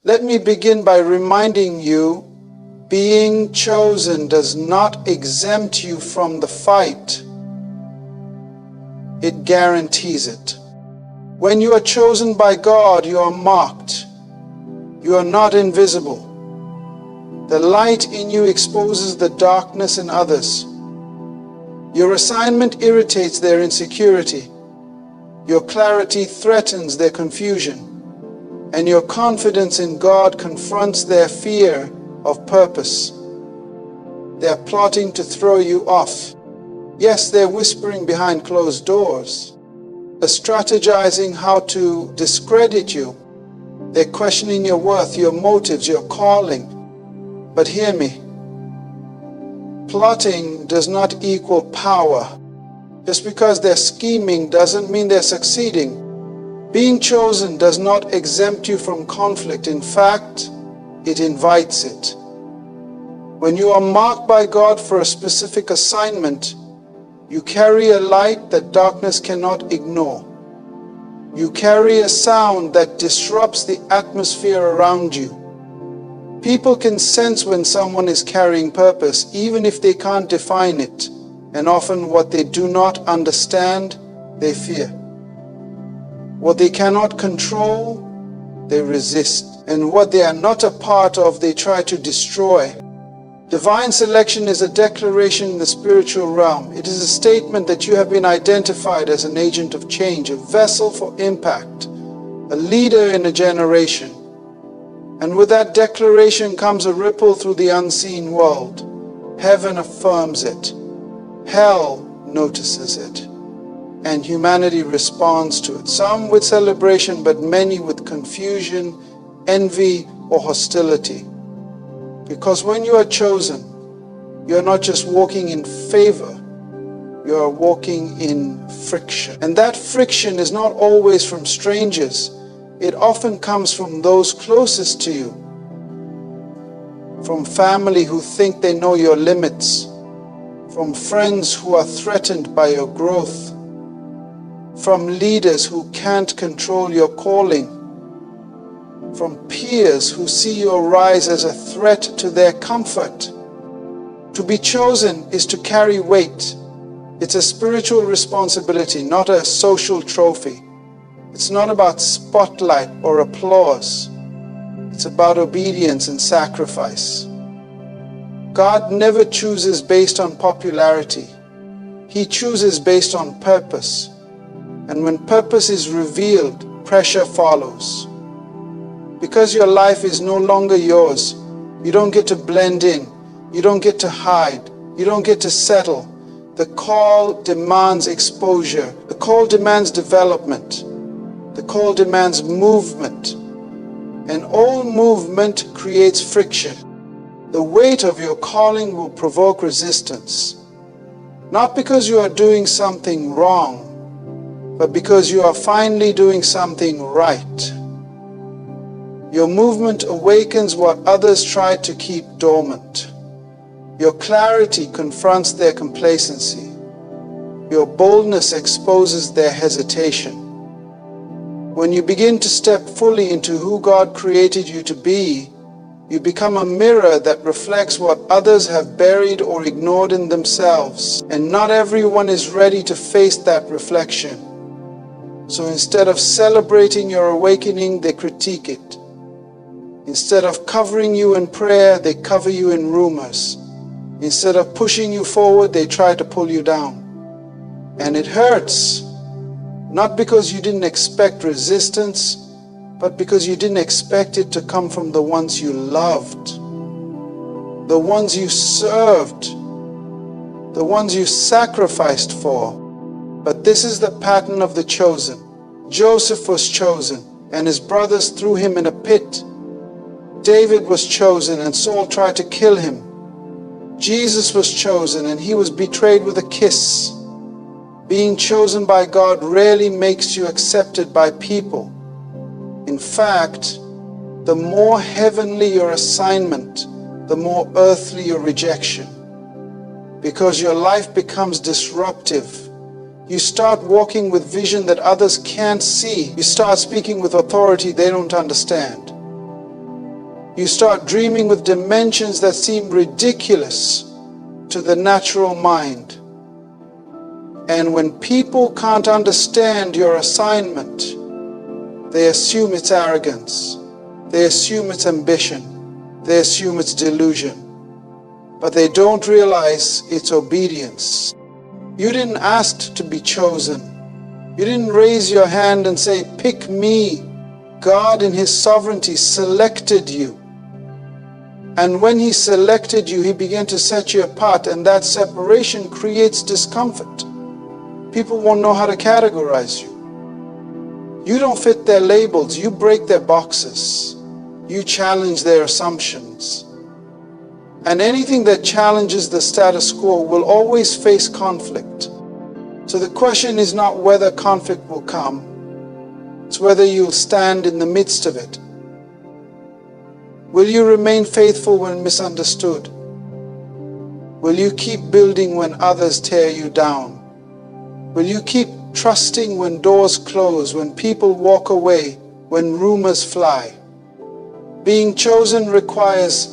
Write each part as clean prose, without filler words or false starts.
Let me begin by reminding you, being chosen does not exempt you from the fight. It guarantees it. When you are chosen by God, you are marked. You are not invisible. The light in you exposes the darkness in others. Your assignment irritates their insecurity. Your clarity threatens their confusion. And your confidence in God confronts their fear of purpose. They are plotting to throw you off. Yes, they're whispering behind closed doors. They're strategizing how to discredit you. They're questioning your worth, your motives, your calling. But hear me. Plotting does not equal power. Just because they're scheming doesn't mean they're succeeding. Being chosen does not exempt you from conflict. In fact, it invites it. When you are marked by God for a specific assignment, you carry a light that darkness cannot ignore. You carry a sound that disrupts the atmosphere around you. People can sense when someone is carrying purpose, even if they can't define it. And often what they do not understand, they fear. What they cannot control, they resist. And what they are not a part of, they try to destroy. Divine selection is a declaration in the spiritual realm. It is a statement that you have been identified as an agent of change, a vessel for impact, a leader in a generation. And with that declaration comes a ripple through the unseen world. Heaven affirms it. Hell notices it. And humanity responds to it. Some with celebration, but many with confusion, envy, or hostility. Because when you are chosen, you are not just walking in favor, you are walking in friction. And that friction is not always from strangers. It often comes from those closest to you. From family who think they know your limits. From friends who are threatened by your growth. From leaders who can't control your calling. From peers who see your rise as a threat to their comfort. To be chosen is to carry weight. It's a spiritual responsibility, not a social trophy. It's not about spotlight or applause. It's about obedience and sacrifice. God never chooses based on popularity. He chooses based on purpose. And when purpose is revealed, pressure follows. Because your life is no longer yours, you don't get to blend in, you don't get to hide, you don't get to settle. The call demands exposure. The call demands development. The call demands movement. And all movement creates friction. The weight of your calling will provoke resistance. Not because you are doing something wrong, but because you are finally doing something right. Your movement awakens what others tried to keep dormant. Your clarity confronts their complacency. Your boldness exposes their hesitation. When you begin to step fully into who God created you to be, you become a mirror that reflects what others have buried or ignored in themselves. And not everyone is ready to face that reflection. So instead of celebrating your awakening, they critique it. Instead of covering you in prayer, they cover you in rumors. Instead of pushing you forward, they try to pull you down. And it hurts, not because you didn't expect resistance, but because you didn't expect it to come from the ones you loved, the ones you served, the ones you sacrificed for. But this is the pattern of the chosen. Joseph was chosen, and his brothers threw him in a pit. David was chosen, and Saul tried to kill him. Jesus was chosen, and he was betrayed with a kiss. Being chosen by God rarely makes you accepted by people. In fact, the more heavenly your assignment, the more earthly your rejection. Because your life becomes disruptive. You start walking with vision that others can't see. You start speaking with authority they don't understand. You start dreaming with dimensions that seem ridiculous to the natural mind. And when people can't understand your assignment, they assume it's arrogance. They assume it's ambition. They assume it's delusion. But they don't realize it's obedience. You didn't ask to be chosen. You didn't raise your hand and say, "Pick me." God in His sovereignty selected you. And when He selected you, He began to set you apart, and that separation creates discomfort. People won't know how to categorize you. You don't fit their labels. You break their boxes. You challenge their assumptions. And anything that challenges the status quo will always face conflict. So the question is not whether conflict will come. It's whether you'll stand in the midst of it. Will you remain faithful when misunderstood? Will you keep building when others tear you down? Will you keep trusting when doors close, when people walk away, when rumors fly? Being chosen requires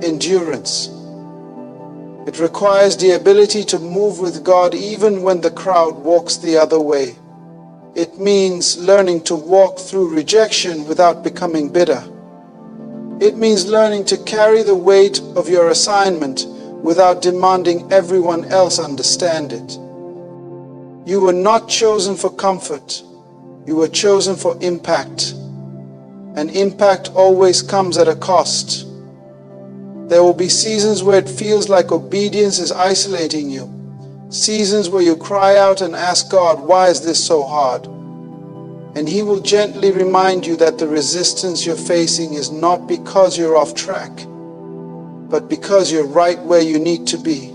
endurance. It requires the ability to move with God even when the crowd walks the other way. It means learning to walk through rejection without becoming bitter. It means learning to carry the weight of your assignment without demanding everyone else understand it. You were not chosen for comfort. You were chosen for impact. And impact always comes at a cost. There will be seasons where it feels like obedience is isolating you. Seasons where you cry out and ask God, "Why is this so hard?" And He will gently remind you that the resistance you're facing is not because you're off track, but because you're right where you need to be.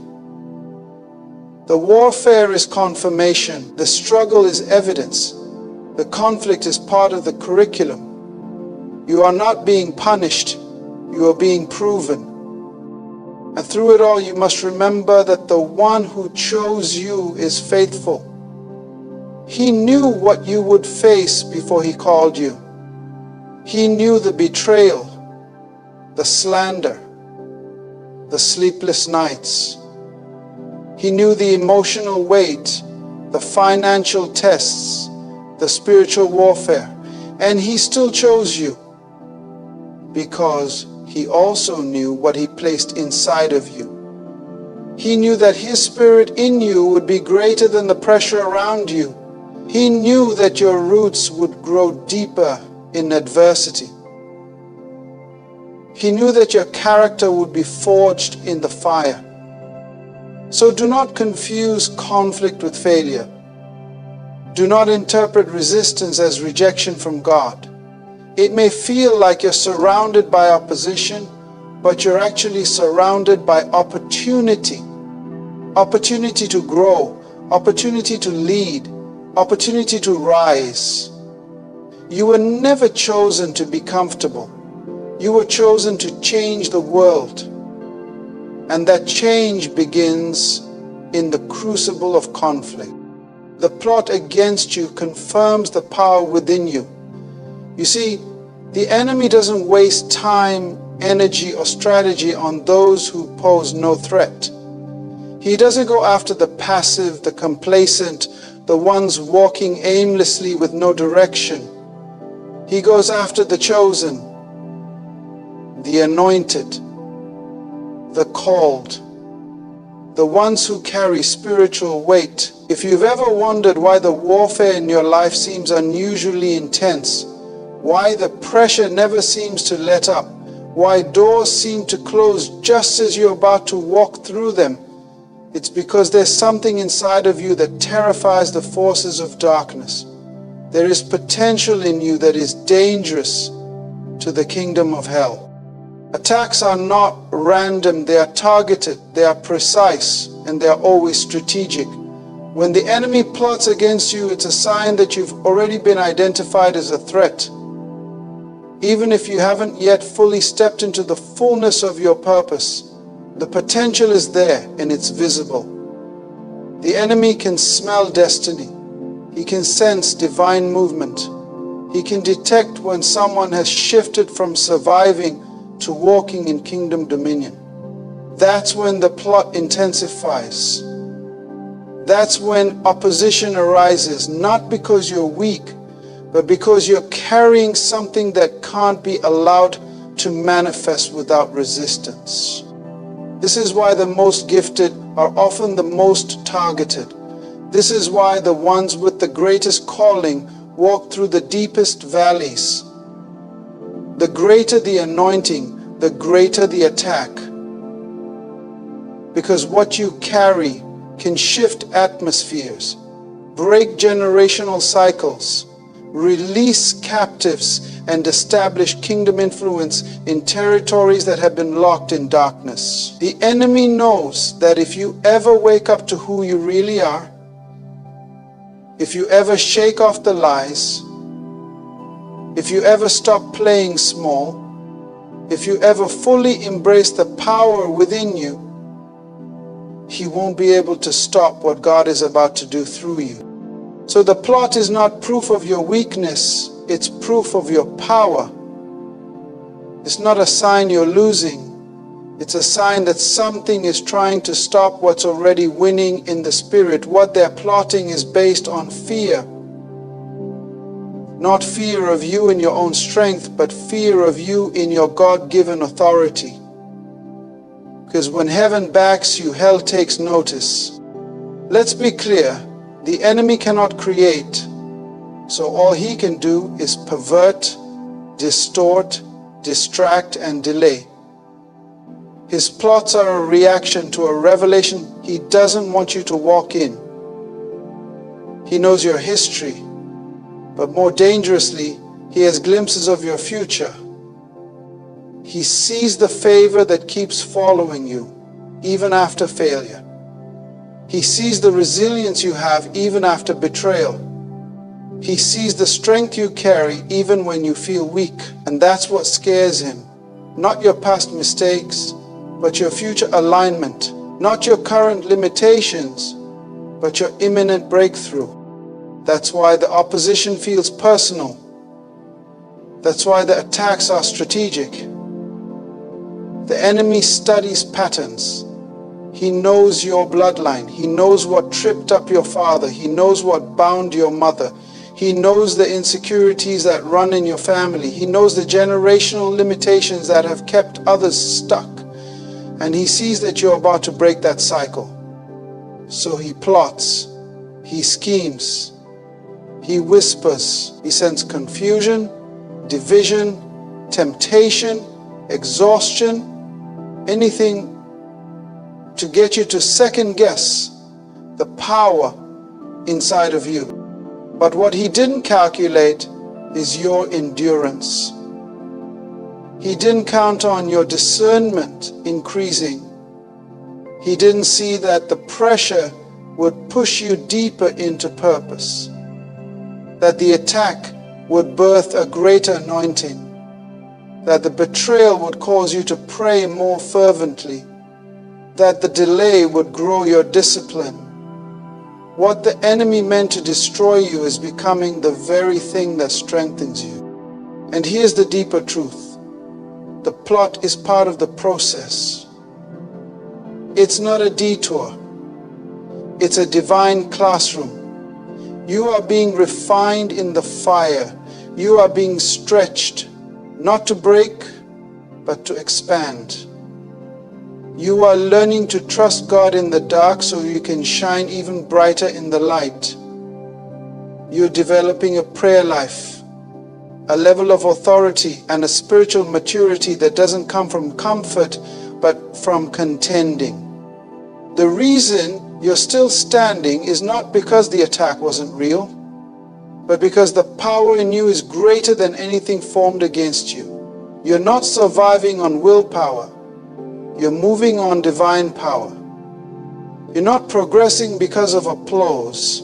The warfare is confirmation. The struggle is evidence. The conflict is part of the curriculum. You are not being punished. You are being proven. And through it all, you must remember that the one who chose you is faithful. He knew what you would face before He called you. He knew the betrayal, the slander, the sleepless nights. He knew the emotional weight, the financial tests, the spiritual warfare, and He still chose you because He also knew what He placed inside of you. He knew that His Spirit in you would be greater than the pressure around you. He knew that your roots would grow deeper in adversity. He knew that your character would be forged in the fire. So do not confuse conflict with failure. Do not interpret resistance as rejection from God. It may feel like you're surrounded by opposition, but you're actually surrounded by opportunity. Opportunity to grow, opportunity to lead, opportunity to rise. You were never chosen to be comfortable. You were chosen to change the world. And that change begins in the crucible of conflict. The plot against you confirms the power within you. You see, the enemy doesn't waste time, energy, or strategy on those who pose no threat. He doesn't go after the passive, the complacent, the ones walking aimlessly with no direction. He goes after the chosen, the anointed, the called, the ones who carry spiritual weight. If you've ever wondered why the warfare in your life seems unusually intense, why the pressure never seems to let up, why doors seem to close just as you're about to walk through them, it's because there's something inside of you that terrifies the forces of darkness. There is potential in you that is dangerous to the kingdom of hell. Attacks are not random, they are targeted, they are precise, and they are always strategic. When the enemy plots against you, it's a sign that you've already been identified as a threat. Even if you haven't yet fully stepped into the fullness of your purpose, the potential is there and it's visible. The enemy can smell destiny. He can sense divine movement. He can detect when someone has shifted from surviving to walking in kingdom dominion. That's when the plot intensifies. That's when opposition arises, not because you're weak, but because you're carrying something that can't be allowed to manifest without resistance. This is why the most gifted are often the most targeted. This is why the ones with the greatest calling walk through the deepest valleys. The greater the anointing, the greater the attack. Because what you carry can shift atmospheres, break generational cycles, release captives, and establish kingdom influence in territories that have been locked in darkness. The enemy knows that if you ever wake up to who you really are, if you ever shake off the lies, if you ever stop playing small, if you ever fully embrace the power within you, he won't be able to stop what God is about to do through you. So the plot is not proof of your weakness, it's proof of your power. It's not a sign you're losing. It's a sign that something is trying to stop what's already winning in the spirit. What they're plotting is based on fear. Not fear of you in your own strength, but fear of you in your God-given authority. Because when heaven backs you, hell takes notice. Let's be clear, the enemy cannot create, so all he can do is pervert, distort, distract, and delay. His plots are a reaction to a revelation he doesn't want you to walk in. He knows your history, but more dangerously, he has glimpses of your future. He sees the favor that keeps following you, even after failure. He sees the resilience you have even after betrayal. He sees the strength you carry even when you feel weak. And that's what scares him. Not your past mistakes, but your future alignment. Not your current limitations, but your imminent breakthrough. That's why the opposition feels personal. That's why the attacks are strategic. The enemy studies patterns. He knows your bloodline. He knows what tripped up your father. He knows what bound your mother. He knows the insecurities that run in your family. He knows the generational limitations that have kept others stuck. And he sees that you're about to break that cycle. So he plots. He schemes. He whispers. He sends confusion, division, temptation, exhaustion, anything to get you to second guess the power inside of you. But what he didn't calculate is your endurance. He didn't count on your discernment increasing. He didn't see that the pressure would push you deeper into purpose, that the attack would birth a greater anointing, that the betrayal would cause you to pray more fervently, that the delay would grow your discipline. What the enemy meant to destroy you is becoming the very thing that strengthens you. And here's the deeper truth. The plot is part of the process. It's not a detour. It's a divine classroom. You are being refined in the fire. You are being stretched, not to break, but to expand. You are learning to trust God in the dark so you can shine even brighter in the light. You're developing a prayer life, a level of authority and a spiritual maturity that doesn't come from comfort, but from contending. The reason you're still standing is not because the attack wasn't real, but because the power in you is greater than anything formed against you. You're not surviving on willpower. You're moving on divine power. You're not progressing because of applause.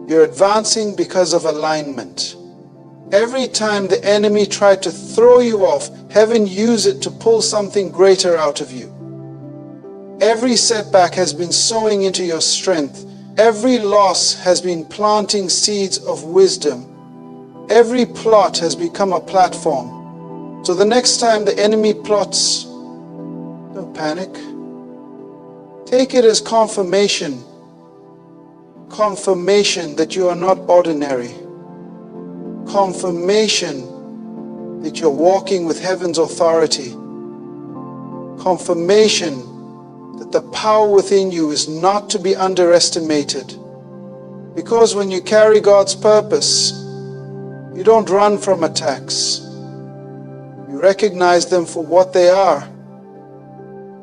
You're advancing because of alignment. Every time the enemy tried to throw you off, heaven used it to pull something greater out of you. Every setback has been sowing into your strength. Every loss has been planting seeds of wisdom. Every plot has become a platform So the next time the enemy plots, don't panic. Take it as confirmation that you are not ordinary. Confirmation that you're walking with heaven's authority. Confirmation that the power within you is not to be underestimated. Because when you carry God's purpose, you don't run from attacks. You recognize them for what they are.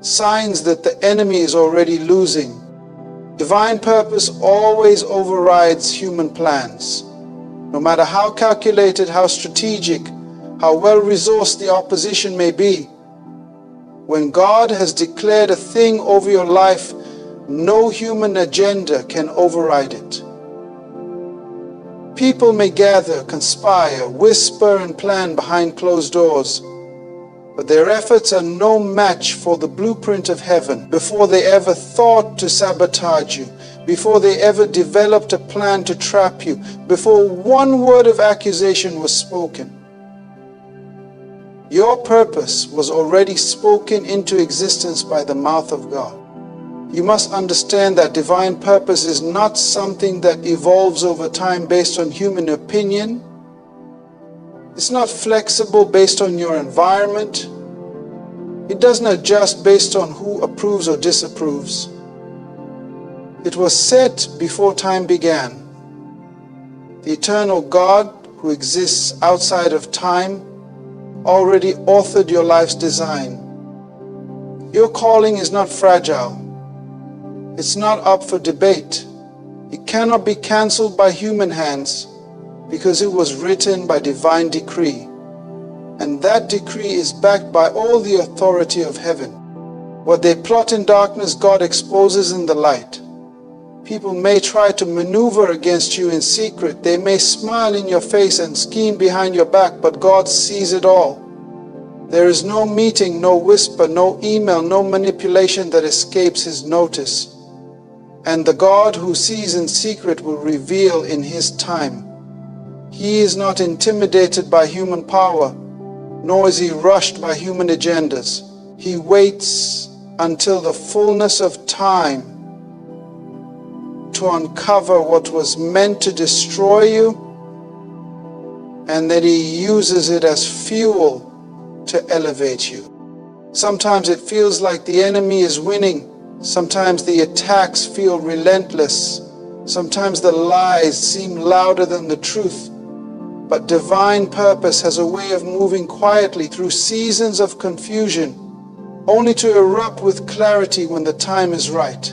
Signs that the enemy is already losing. Divine purpose always overrides human plans. No matter how calculated, how strategic, how well-resourced the opposition may be, when God has declared a thing over your life, no human agenda can override it. People may gather, conspire, whisper and plan behind closed doors, but their efforts are no match for the blueprint of heaven. Before they ever thought to sabotage you, before they ever developed a plan to trap you, before one word of accusation was spoken, your purpose was already spoken into existence by the mouth of God. You must understand that divine purpose is not something that evolves over time based on human opinion. It's not flexible based on your environment. It doesn't adjust based on who approves or disapproves. It was set before time began. The eternal God, who exists outside of time, already authored your life's design. Your calling is not fragile. It's not up for debate. It cannot be cancelled by human hands because it was written by divine decree. And that decree is backed by all the authority of heaven. What they plot in darkness, God exposes in the light. People may try to maneuver against you in secret. They may smile in your face and scheme behind your back, but God sees it all. There is no meeting, no whisper, no email, no manipulation that escapes His notice. And the God who sees in secret will reveal in His time. He is not intimidated by human power, nor is He rushed by human agendas. He waits until the fullness of time to uncover what was meant to destroy you, and then He uses it as fuel to elevate you. Sometimes it feels like the enemy is winning. Sometimes the attacks feel relentless. Sometimes the lies seem louder than the truth. But divine purpose has a way of moving quietly through seasons of confusion, only to erupt with clarity when the time is right.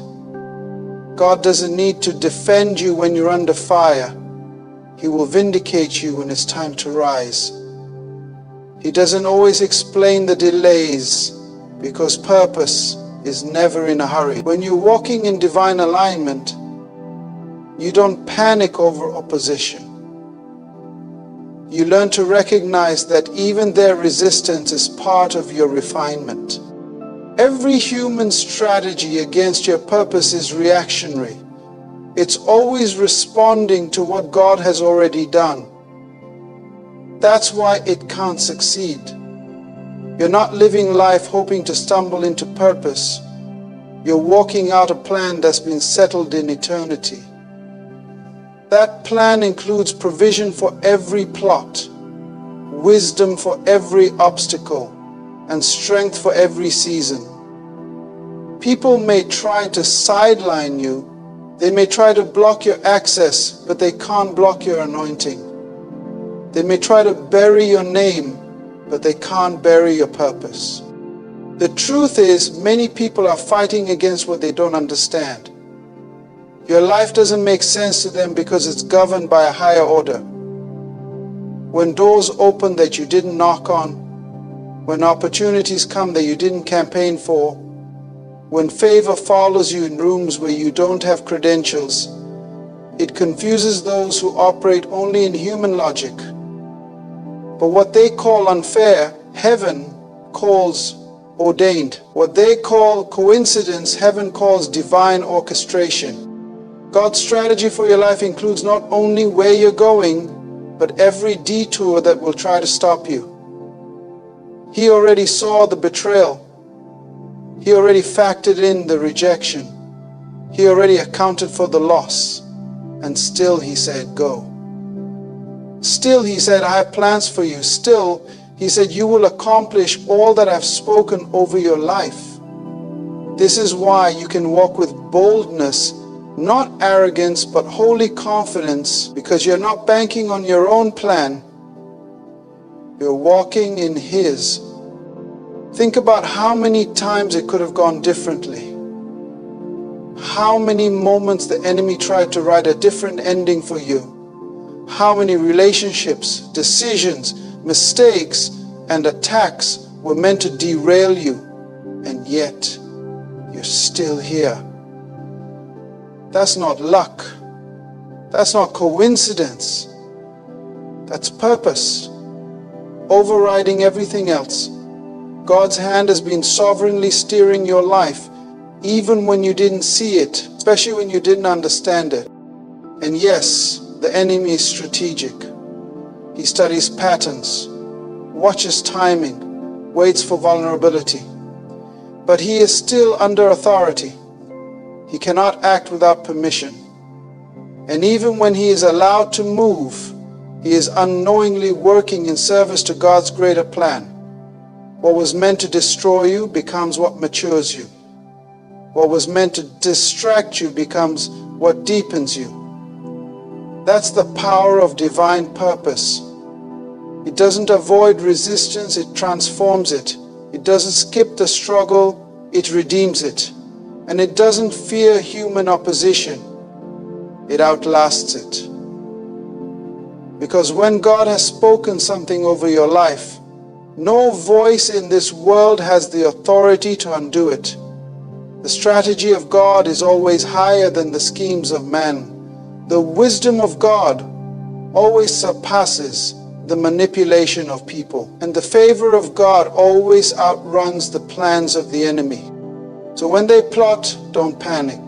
God doesn't need to defend you when you're under fire. He will vindicate you when it's time to rise. He doesn't always explain the delays because purpose is never in a hurry. When you're walking in divine alignment, you don't panic over opposition. You learn to recognize that even their resistance is part of your refinement. Every human strategy against your purpose is reactionary. It's always responding to what God has already done. That's why it can't succeed. You're not living life hoping to stumble into purpose. You're walking out a plan that's been settled in eternity. That plan includes provision for every plot, wisdom for every obstacle, and strength for every season. People may try to sideline you. They may try to block your access, but they can't block your anointing. They may try to bury your name, but they can't bury your purpose. The truth is, many people are fighting against what they don't understand. Your life doesn't make sense to them because it's governed by a higher order. When doors open that you didn't knock on, when opportunities come that you didn't campaign for, when favor follows you in rooms where you don't have credentials, it confuses those who operate only in human logic. But what they call unfair, heaven calls ordained. What they call coincidence, heaven calls divine orchestration. God's strategy for your life includes not only where you're going, but every detour that will try to stop you. He already saw the betrayal. He already factored in the rejection. He already accounted for the loss. And still he said, go. Still he said, I have plans for you. Still he said, you will accomplish all that I've spoken over your life. This is why you can walk with boldness, not arrogance, but holy confidence, because you're not banking on your own plan. You're walking in His. Think about how many times it could have gone differently. How many moments the enemy tried to write a different ending for you. How many relationships, decisions, mistakes, and attacks were meant to derail you, and yet you're still here. That's not luck. That's not coincidence. That's purpose, overriding everything else. God's hand has been sovereignly steering your life, even when you didn't see it, especially when you didn't understand it. And yes, the enemy is strategic. He studies patterns, watches timing, waits for vulnerability. But he is still under authority. He cannot act without permission. And even when he is allowed to move, he is unknowingly working in service to God's greater plan. What was meant to destroy you becomes what matures you. What was meant to distract you becomes what deepens you. That's the power of divine purpose. It doesn't avoid resistance, it transforms it. It doesn't skip the struggle, it redeems it. And it doesn't fear human opposition, it outlasts it. Because when God has spoken something over your life, no voice in this world has the authority to undo it. The strategy of God is always higher than the schemes of man. The wisdom of God always surpasses the manipulation of people. And the favor of God always outruns the plans of the enemy. So when they plot, don't panic.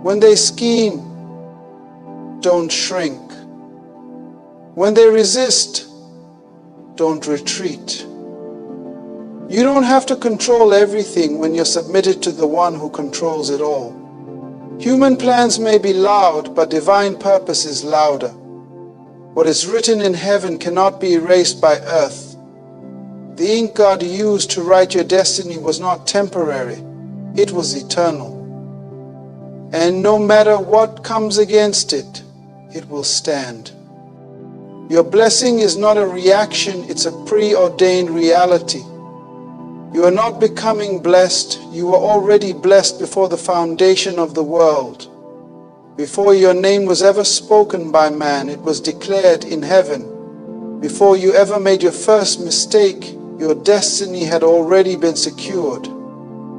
When they scheme, don't shrink. When they resist, don't retreat. You don't have to control everything when you're submitted to the one who controls it all. Human plans may be loud, but divine purpose is louder. What is written in heaven cannot be erased by earth. The ink God used to write your destiny was not temporary, it was eternal. And no matter what comes against it, it will stand. Your blessing is not a reaction, it's a preordained reality. You are not becoming blessed, you were already blessed before the foundation of the world. Before your name was ever spoken by man, it was declared in heaven. Before you ever made your first mistake, your destiny had already been secured.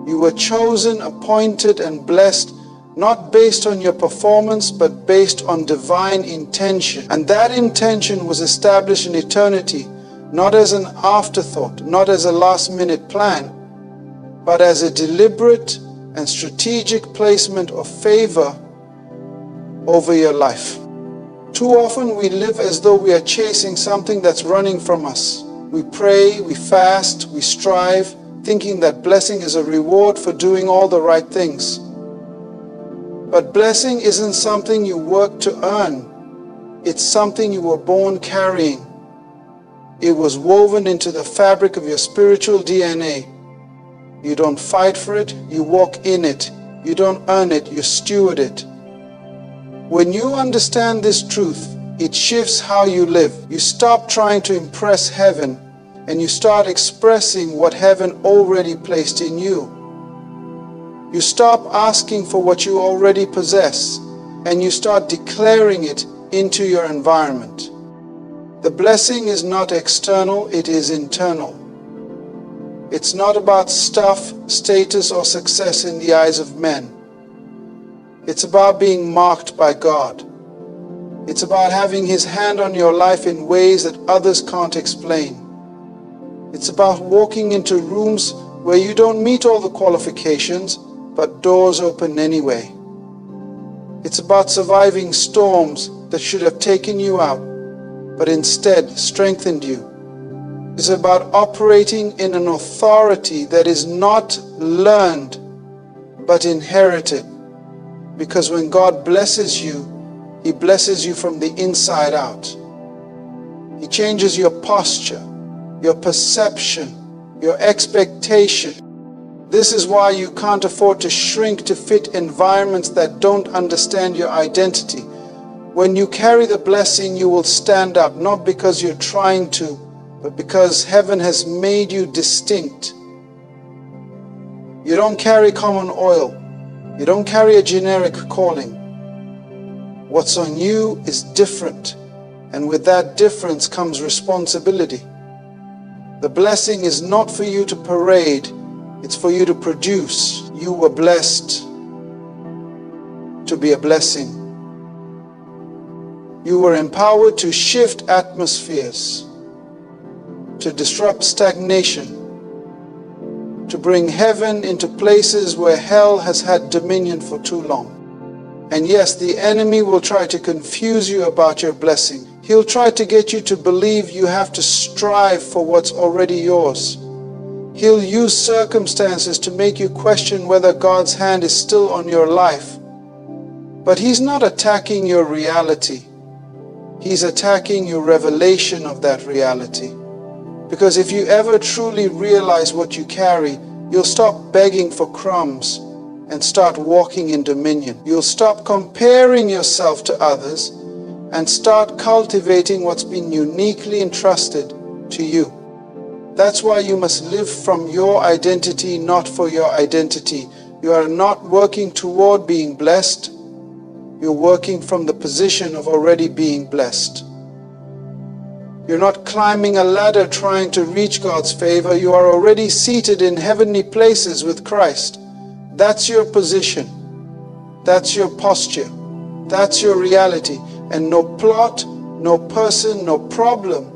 You were chosen, appointed, and blessed, not based on your performance, but based on divine intention. And that intention was established in eternity, not as an afterthought, not as a last-minute plan, but as a deliberate and strategic placement of favor over your life. Too often we live as though we are chasing something that's running from us. We pray, we fast, we strive, thinking that blessing is a reward for doing all the right things. But blessing isn't something you work to earn. It's something you were born carrying. It was woven into the fabric of your spiritual DNA. You don't fight for it, you walk in it. You don't earn it, you steward it. When you understand this truth, it shifts how you live. You stop trying to impress heaven and you start expressing what heaven already placed in you. You stop asking for what you already possess and you start declaring it into your environment. The blessing is not external, it is internal. It's not about stuff, status, or success in the eyes of men. It's about being marked by God. It's about having His hand on your life in ways that others can't explain. It's about walking into rooms where you don't meet all the qualifications, but doors open anyway. It's about surviving storms that should have taken you out, but instead strengthened you. is about operating in an authority that is not learned but inherited. Because when God blesses you, He blesses you from the inside out. He changes your posture, your perception, your expectation. This is why you can't afford to shrink to fit environments that don't understand your identity. When you carry the blessing, you will stand up, not because you're trying to, but because heaven has made you distinct. You don't carry common oil. You don't carry a generic calling. What's on you is different, and with that difference comes responsibility. The blessing is not for you to parade, it's for you to produce. You were blessed to be a blessing. You were empowered to shift atmospheres, to disrupt stagnation, to bring heaven into places where hell has had dominion for too long. And yes, the enemy will try to confuse you about your blessing. He'll try to get you to believe you have to strive for what's already yours. He'll use circumstances to make you question whether God's hand is still on your life. But He's not attacking your reality. He's attacking your revelation of that reality. Because if you ever truly realize what you carry, you'll stop begging for crumbs and start walking in dominion. You'll stop comparing yourself to others and start cultivating what's been uniquely entrusted to you. That's why you must live from your identity, not for your identity. You are not working toward being blessed. You're working from the position of already being blessed. You're not climbing a ladder trying to reach God's favor. You are already seated in heavenly places with Christ. That's your position. That's your posture. That's your reality. And no plot, no person, no problem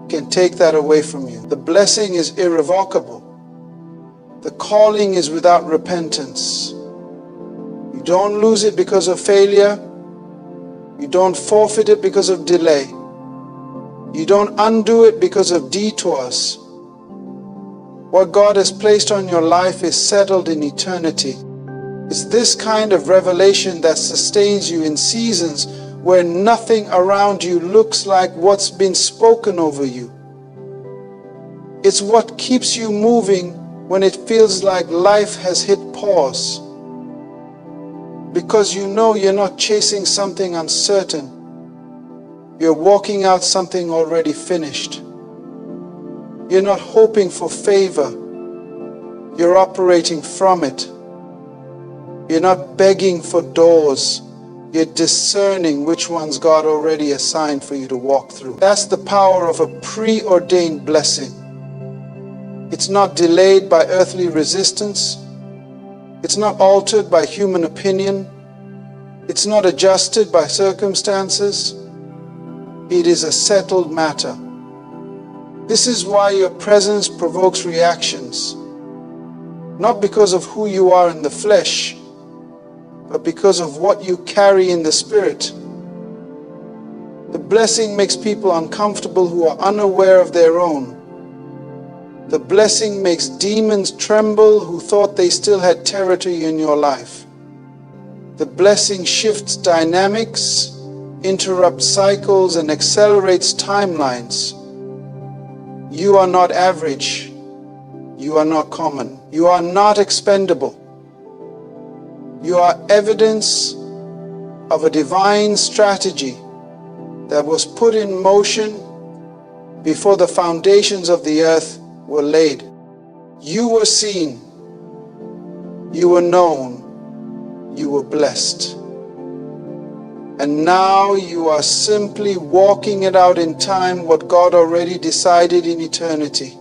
can take that away from you. The blessing is irrevocable. The calling is without repentance. You don't lose it because of failure. You don't forfeit it because of delay. You don't undo it because of detours. What God has placed on your life is settled in eternity. It's this kind of revelation that sustains you in seasons where nothing around you looks like what's been spoken over you. It's what keeps you moving when it feels like life has hit pause. Because you know you're not chasing something uncertain. You're walking out something already finished. You're not hoping for favor. You're operating from it. You're not begging for doors. You're discerning which ones God already assigned for you to walk through. That's the power of a preordained blessing. It's not delayed by earthly resistance. It's not altered by human opinion. It's not adjusted by circumstances. It is a settled matter. This is why your presence provokes reactions. Not because of who you are in the flesh, but because of what you carry in the spirit. The blessing makes people uncomfortable who are unaware of their own. The blessing makes demons tremble who thought they still had territory in your life. The blessing shifts dynamics, interrupts cycles, and accelerates timelines. You are not average. You are not common. You are not expendable. You are evidence of a divine strategy that was put in motion before the foundations of the earth were laid. You were seen. You were known. You were blessed. And now you are simply walking it out in time, what God already decided in eternity.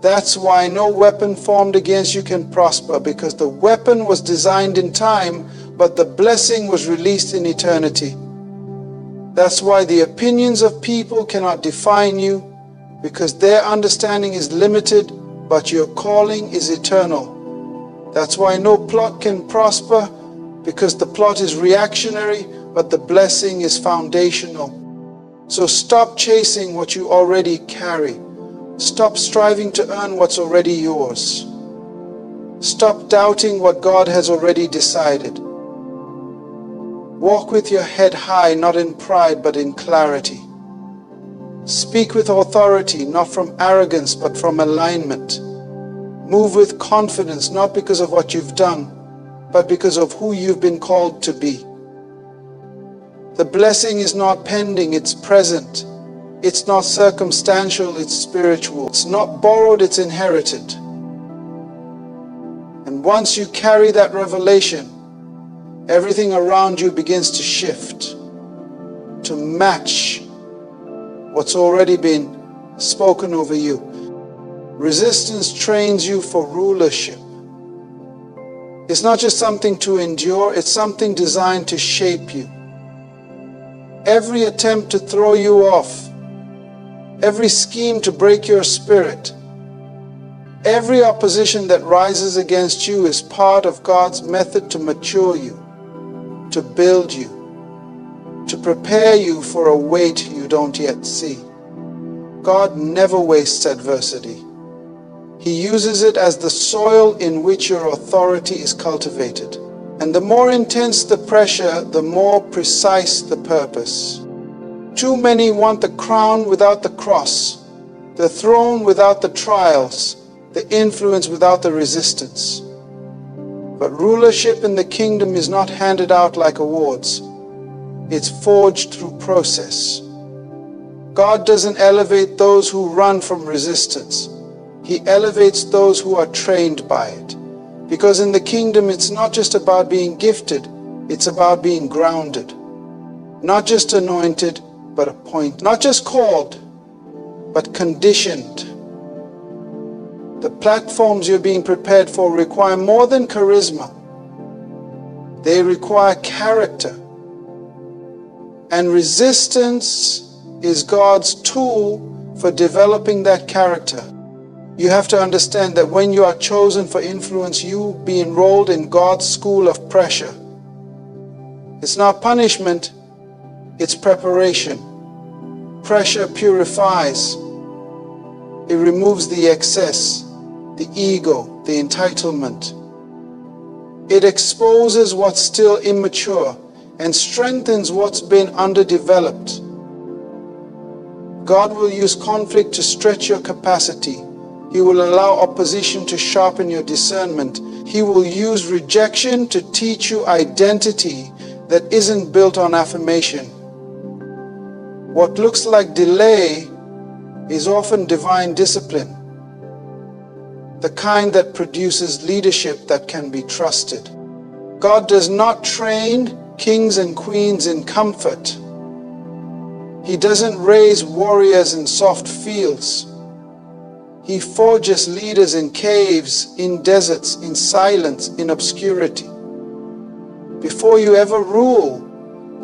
That's why no weapon formed against you can prosper, because the weapon was designed in time, but the blessing was released in eternity. That's why the opinions of people cannot define you, because their understanding is limited, but your calling is eternal. That's why no plot can prosper, because the plot is reactionary, but the blessing is foundational. So stop chasing what you already carry. Stop striving to earn what's already yours. Stop doubting what God has already decided. Walk with your head high, not in pride, but in clarity. Speak with authority, not from arrogance, but from alignment. Move with confidence, not because of what you've done, but because of who you've been called to be. The blessing is not pending, it's present. It's not circumstantial, it's spiritual. It's not borrowed, it's inherited. And once you carry that revelation, everything around you begins to shift to match what's already been spoken over you. Resistance trains you for rulership. It's not just something to endure, it's something designed to shape you. Every attempt to throw you off, every scheme to break your spirit, every opposition that rises against you is part of God's method to mature you, to build you, to prepare you for a weight you don't yet see. God never wastes adversity. He uses it as the soil in which your authority is cultivated. And the more intense the pressure, the more precise the purpose. Too many want the crown without the cross, the throne without the trials, the influence without the resistance. But rulership in the kingdom is not handed out like awards. It's forged through process. God doesn't elevate those who run from resistance. He elevates those who are trained by it. Because in the kingdom, it's not just about being gifted, it's about being grounded. Not just anointed, but appointed. Not just called, but conditioned. The platforms you're being prepared for require more than charisma. They require character. And resistance is God's tool for developing that character. You have to understand that when you are chosen for influence, you be enrolled in God's school of pressure. It's not punishment, it's preparation. Pressure purifies. It removes the excess, the ego, the entitlement. It exposes what's still immature and strengthens what's been underdeveloped. God will use conflict to stretch your capacity. He will allow opposition to sharpen your discernment. He will use rejection to teach you identity that isn't built on affirmation. What looks like delay is often divine discipline, the kind that produces leadership that can be trusted. God does not train kings and queens in comfort. He doesn't raise warriors in soft fields. He forges leaders in caves, in deserts, in silence, in obscurity. Before you ever rule,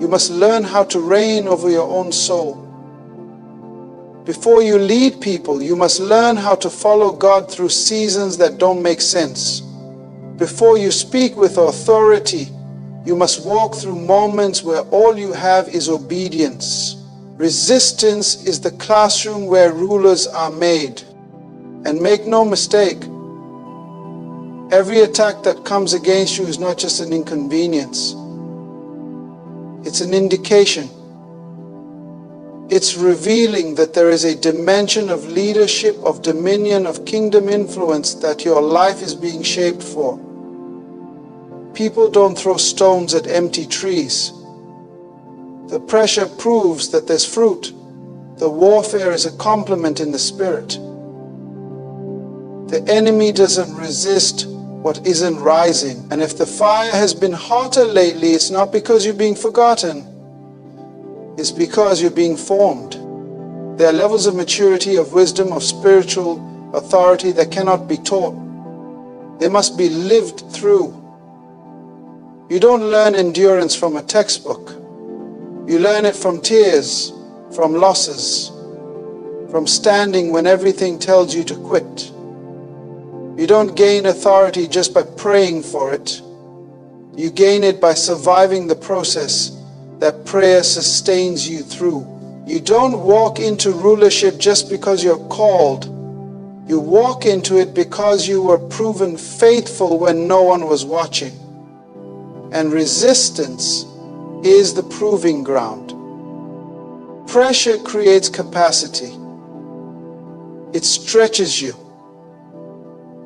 you must learn how to reign over your own soul. Before you lead people, you must learn how to follow God through seasons that don't make sense. Before you speak with authority, you must walk through moments where all you have is obedience. Resistance is the classroom where rulers are made. And make no mistake, every attack that comes against you is not just an inconvenience. It's an indication. It's revealing that there is a dimension of leadership, of dominion, of kingdom influence that your life is being shaped for. People don't throw stones at empty trees. The pressure proves that there's fruit. The warfare is a complement in the spirit. The enemy doesn't resist what isn't rising. And if the fire has been hotter lately, it's not because you're being forgotten. It's because you're being formed. There are levels of maturity, of wisdom, of spiritual authority that cannot be taught. They must be lived through. You don't learn endurance from a textbook. You learn it from tears, from losses, from standing when everything tells you to quit. You don't gain authority just by praying for it. You gain it by surviving the process that prayer sustains you through. You don't walk into rulership just because you're called. You walk into it because you were proven faithful when no one was watching. And resistance is the proving ground. Pressure creates capacity. It stretches you.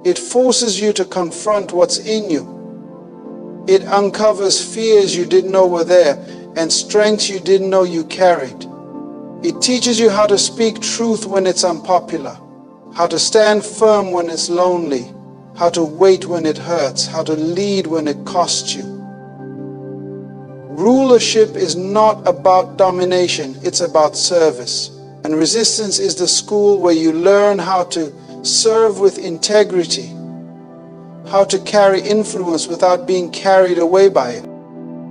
It forces you to confront what's in you. It uncovers fears you didn't know were there and strengths you didn't know you carried. It teaches you how to speak truth when it's unpopular, how to stand firm when it's lonely, how to wait when it hurts, how to lead when it costs you. Rulership is not about domination, it's about service. And resistance is the school where you learn how to serve with integrity, how to carry influence without being carried away by it.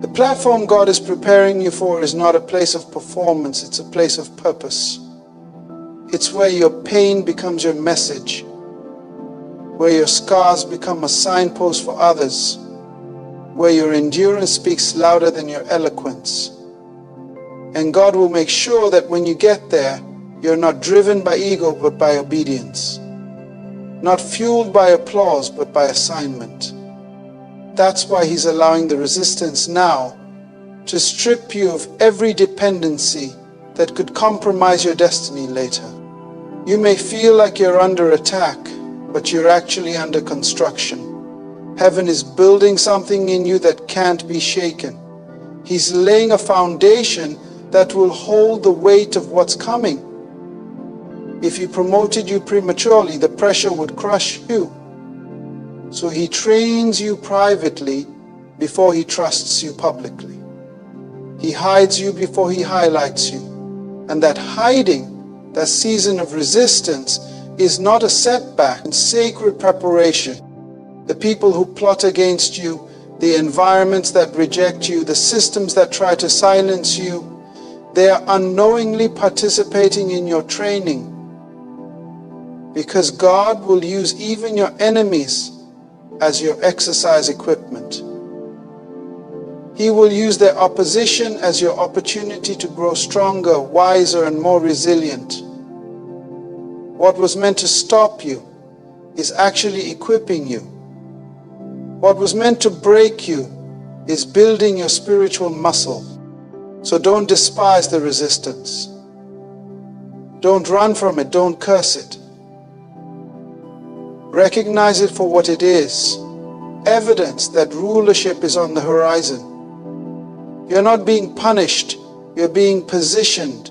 The platform God is preparing you for is not a place of performance, it's a place of purpose. It's where your pain becomes your message, where your scars become a signpost for others, where your endurance speaks louder than your eloquence. And God will make sure that when you get there, you're not driven by ego but by obedience, not fueled by applause but by assignment. That's why He's allowing the resistance now to strip you of every dependency that could compromise your destiny later. You may feel like you're under attack, but you're actually under construction. Heaven is building something in you that can't be shaken. He's laying a foundation that will hold the weight of what's coming. If He promoted you prematurely, the pressure would crush you. So He trains you privately before He trusts you publicly. He hides you before He highlights you. And that hiding, that season of resistance, is not a setback, it's sacred preparation. The people who plot against you, the environments that reject you, the systems that try to silence you, they are unknowingly participating in your training. Because God will use even your enemies as your exercise equipment. He will use their opposition as your opportunity to grow stronger, wiser, and more resilient. What was meant to stop you is actually equipping you. What was meant to break you is building your spiritual muscle. So don't despise the resistance. Don't run from it, don't curse it. Recognize it for what it is, evidence that rulership is on the horizon. You're not being punished, you're being positioned.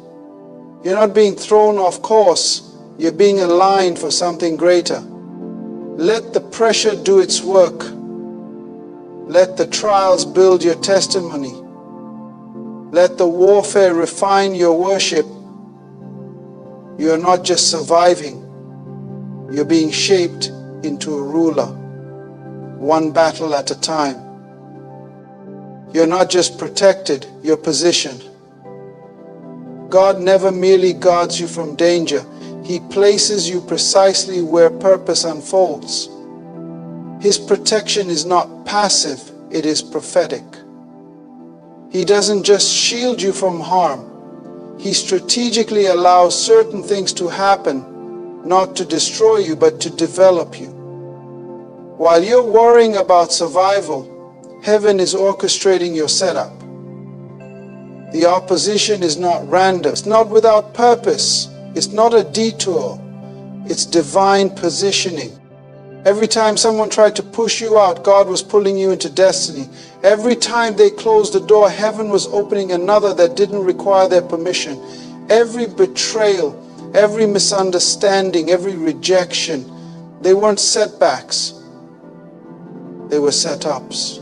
You're not being thrown off course, you're being aligned for something greater. Let the pressure do its work. Let the trials build your testimony. Let the warfare refine your worship. You're not just surviving, you're being shaped into a ruler, one battle at a time. You're not just protected, you're positioned. God never merely guards you from danger. He places you precisely where purpose unfolds. His protection is not passive, it is prophetic. He doesn't just shield you from harm. He strategically allows certain things to happen, not to destroy you, but to develop you. While you're worrying about survival, heaven is orchestrating your setup. The opposition is not random. It's not without purpose. It's not a detour. It's divine positioning. Every time someone tried to push you out, God was pulling you into destiny. Every time they closed the door, heaven was opening another that didn't require their permission. Every betrayal, every misunderstanding, every rejection, they weren't setbacks. They were setups.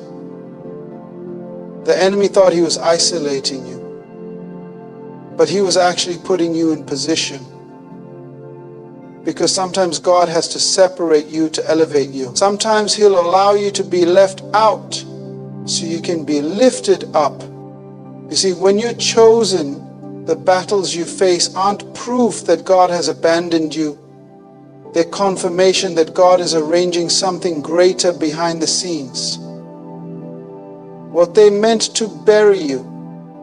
The enemy thought he was isolating you, but he was actually putting you in position. Because sometimes God has to separate you to elevate you. Sometimes He'll allow you to be left out so you can be lifted up. You see, when you're chosen, the battles you face aren't proof that God has abandoned you. They're confirmation that God is arranging something greater behind the scenes. What they meant to bury you,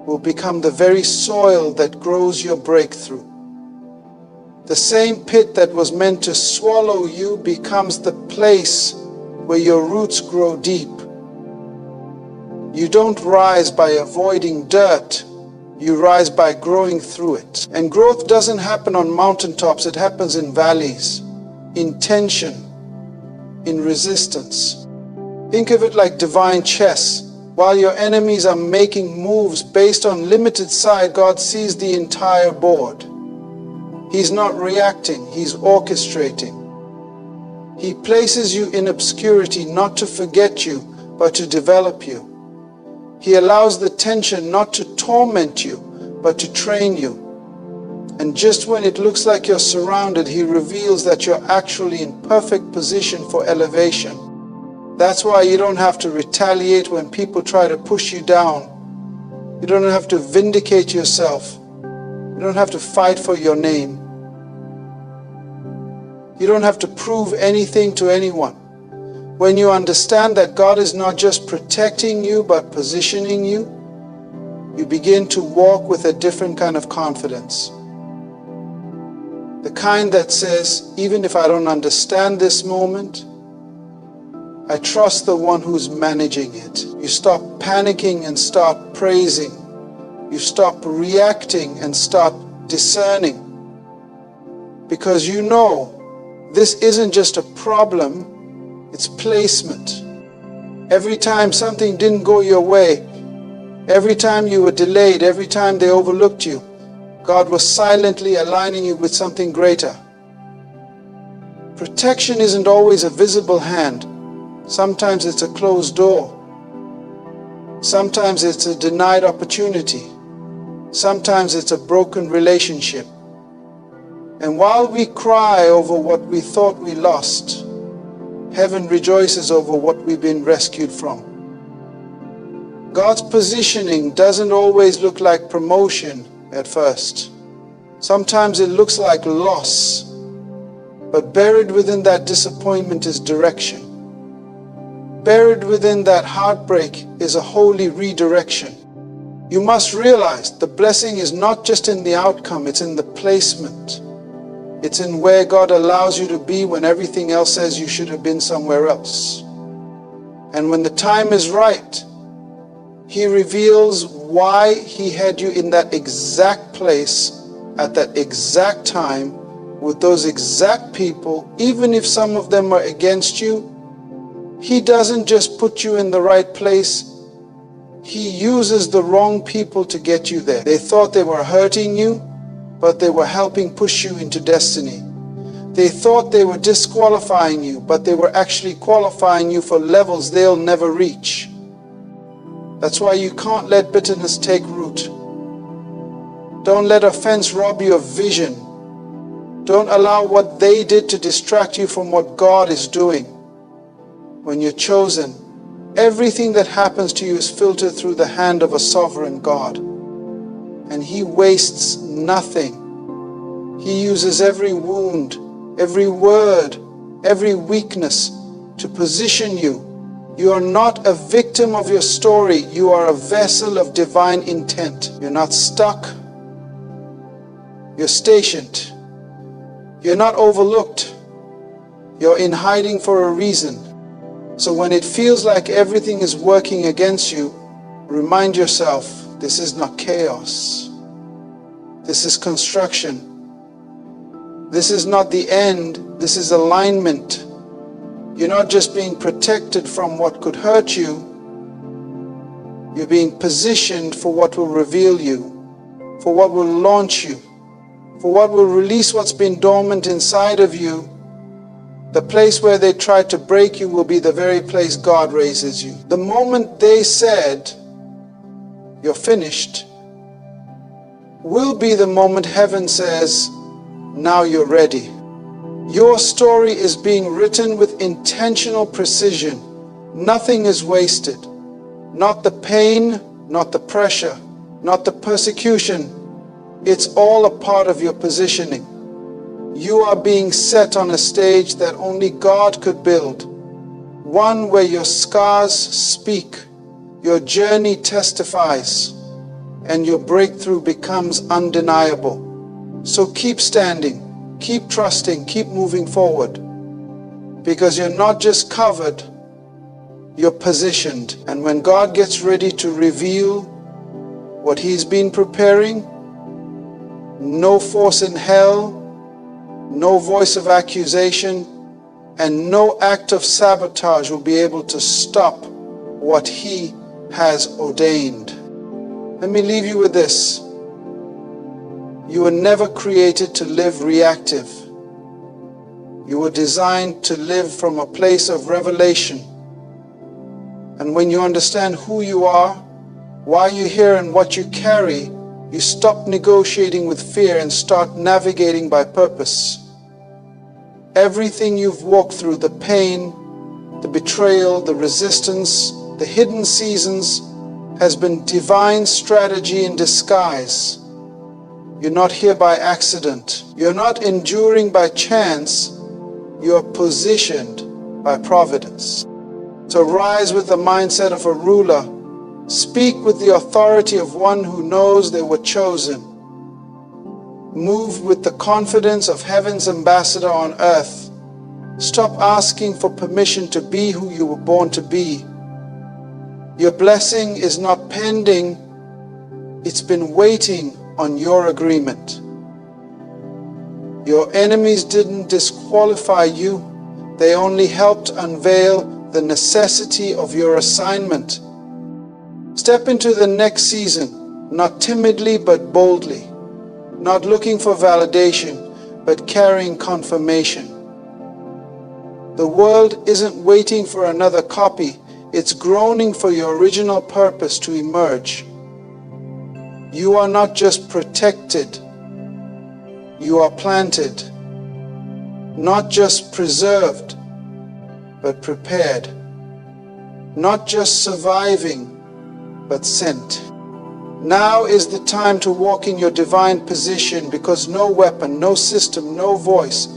will become the very soil that grows your breakthrough. The same pit that was meant to swallow you becomes the place where your roots grow deep. You don't rise by avoiding dirt, you rise by growing through it. And growth doesn't happen on mountaintops, it happens in valleys, in tension, in resistance. Think of it like divine chess. While your enemies are making moves based on limited sight, God sees the entire board. He's not reacting, He's orchestrating. He places you in obscurity not to forget you, but to develop you. He allows the tension not to torment you, but to train you. And just when it looks like you're surrounded, He reveals that you're actually in perfect position for elevation. That's why you don't have to retaliate when people try to push you down. You don't have to vindicate yourself. You don't have to fight for your name. You don't have to prove anything to anyone. When you understand that God is not just protecting you, but positioning you, you begin to walk with a different kind of confidence. The kind that says, even if I don't understand this moment, I trust the one who's managing it. You stop panicking and start praising. You stop reacting and start discerning. Because you know, this isn't just a problem, it's placement. Every time something didn't go your way, every time you were delayed, every time they overlooked you, God was silently aligning you with something greater. Protection isn't always a visible hand. Sometimes it's a closed door. Sometimes it's a denied opportunity. Sometimes it's a broken relationship. And while we cry over what we thought we lost, heaven rejoices over what we've been rescued from. God's positioning doesn't always look like promotion at first. Sometimes it looks like loss, but buried within that disappointment is direction. Buried within that heartbreak is a holy redirection. You must realize the blessing is not just in the outcome, it's in the placement. It's in where God allows you to be when everything else says you should have been somewhere else. And when the time is right, He reveals why He had you in that exact place at that exact time with those exact people. Even if some of them are against you, He doesn't just put you in the right place. He uses the wrong people to get you there. They thought they were hurting you, but they were helping push you into destiny. They thought they were disqualifying you, but they were actually qualifying you for levels they'll never reach. That's why you can't let bitterness take root. Don't let offense rob you of vision. Don't allow what they did to distract you from what God is doing. When you're chosen, everything that happens to you is filtered through the hand of a sovereign God. And He wastes nothing. He uses every wound, every word, every weakness to position you. You are not a victim of your story. You are a vessel of divine intent. You're not stuck. You're stationed. You're not overlooked. You're in hiding for a reason. So when it feels like everything is working against you, remind yourself, this is not chaos. This is construction. This is not the end. This is alignment. You're not just being protected from what could hurt you. You're being positioned for what will reveal you, for what will launch you, for what will release what's been dormant inside of you. The place where they tried to break you will be the very place God raises you. The moment they said, you're finished, will be the moment heaven says, now you're ready. Your story is being written with intentional precision. Nothing is wasted. Not the pain, not the pressure, not the persecution. It's all a part of your positioning. You are being set on a stage that only God could build. One where your scars speak, your journey testifies, and your breakthrough becomes undeniable. So keep standing, keep trusting, keep moving forward, because you're not just covered, you're positioned. And when God gets ready to reveal what He's been preparing, no force in hell, no voice of accusation, and no act of sabotage will be able to stop what He has ordained. Let me leave you with this. You were never created to live reactive. You were designed to live from a place of revelation. And when you understand who you are, why you're here, and what you carry, you stop negotiating with fear and start navigating by purpose. Everything you've walked through, the pain, the betrayal, the resistance, the hidden seasons, has been divine strategy in disguise. You're not here by accident. You're not enduring by chance. You're positioned by providence. So rise with the mindset of a ruler. Speak with the authority of one who knows they were chosen. Move with the confidence of heaven's ambassador on earth. Stop asking for permission to be who you were born to be. Your blessing is not pending. It's been waiting on your agreement. Your enemies didn't disqualify you. They only helped unveil the necessity of your assignment. Step into the next season, not timidly but boldly, not looking for validation, but carrying confirmation. The world isn't waiting for another copy. It's groaning for your original purpose to emerge. You are not just protected, you are planted. Not just preserved, but prepared. Not just surviving, but sent. Now is the time to walk in your divine position, because no weapon, no system, no voice,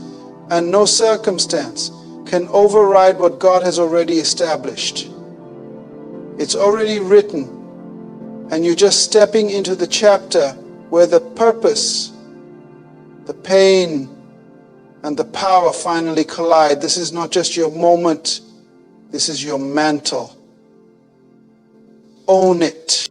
and no circumstance can override what God has already established. It's already written, and you're just stepping into the chapter where the purpose, the pain, and the power finally collide. This is not just your moment, this is your mantle. Own it.